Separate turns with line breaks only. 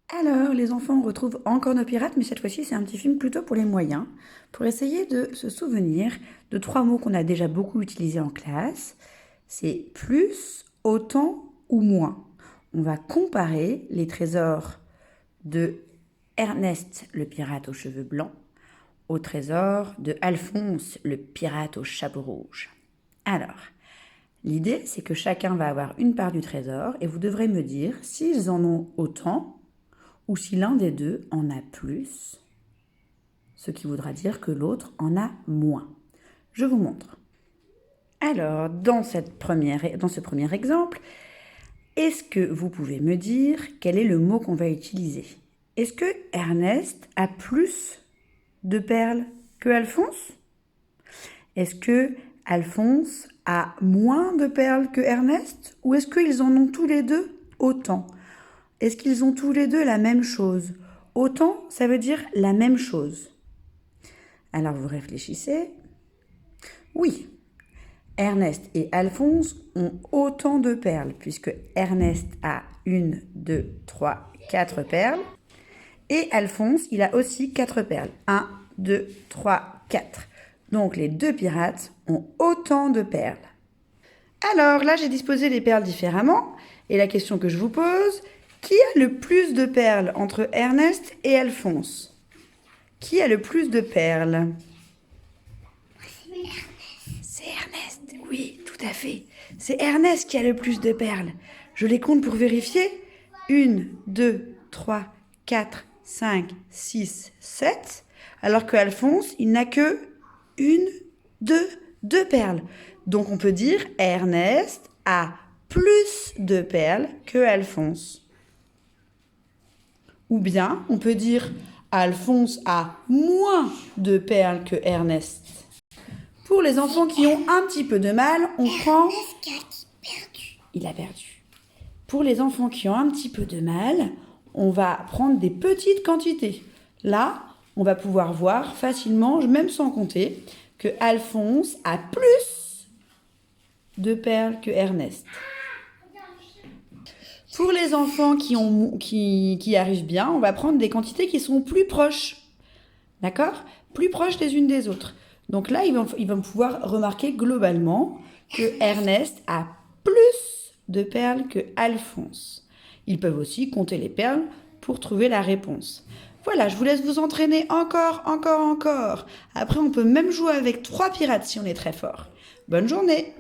Alors, les enfants retrouvent encore nos pirates, mais cette fois-ci, c'est un petit film plutôt pour les moyens, pour essayer de se souvenir de trois mots qu'on a déjà beaucoup utilisés en classe. C'est plus, autant ou moins. On va comparer les trésors de Ernest, le pirate aux cheveux blancs, au trésor de Alphonse, le pirate au chapeau rouge. Alors, l'idée, c'est que chacun va avoir une part du trésor et vous devrez me dire s'ils en ont autant ou si l'un des deux en a plus, ce qui voudra dire que l'autre en a moins. Je vous montre. Alors, dans ce premier exemple, est-ce que vous pouvez me dire quel est le mot qu'on va utiliser? Est-ce que Ernest a plus de perles que Alphonse? Est-ce que Alphonse a moins de perles que Ernest? Ou est-ce qu'ils en ont tous les deux autant? Est-ce qu'ils ont tous les deux la même chose? Autant, ça veut dire la même chose. Alors vous réfléchissez. Oui, Ernest et Alphonse ont autant de perles, puisque Ernest a 1, 2, 3, 4 perles. Et Alphonse, il a aussi 4 perles. 1, 2, 3, 4. Donc les deux pirates ont autant de perles. Alors là, j'ai disposé les perles différemment. Et la question que je vous pose, qui a le plus de perles entre Ernest et Alphonse? Qui a le plus de perles? C'est Ernest, oui, tout à fait. C'est Ernest qui a le plus de perles. Je les compte pour vérifier. 1, 2, 3, 4, 5, 6, 7. Alors que Alphonse, il n'a que 1, 2 perles. Donc on peut dire Ernest a plus de perles que Alphonse. Ou bien on peut dire Alphonse a moins de perles que Ernest. Pour les enfants qui ont un petit peu de mal, on prend... Il a perdu. Pour les enfants qui ont un petit peu de mal, on va prendre des petites quantités. Là, on va pouvoir voir facilement, même sans compter, que Alphonse a plus de perles que Ernest. Pour les enfants qui arrivent bien, on va prendre des quantités qui sont plus proches. D'accord? Plus proches les unes des autres. Donc là, ils vont pouvoir remarquer globalement que Ernest a plus de perles que Alphonse. Ils peuvent aussi compter les perles pour trouver la réponse. Voilà, je vous laisse vous entraîner encore. Après, on peut même jouer avec 3 pirates si on est très fort. Bonne journée!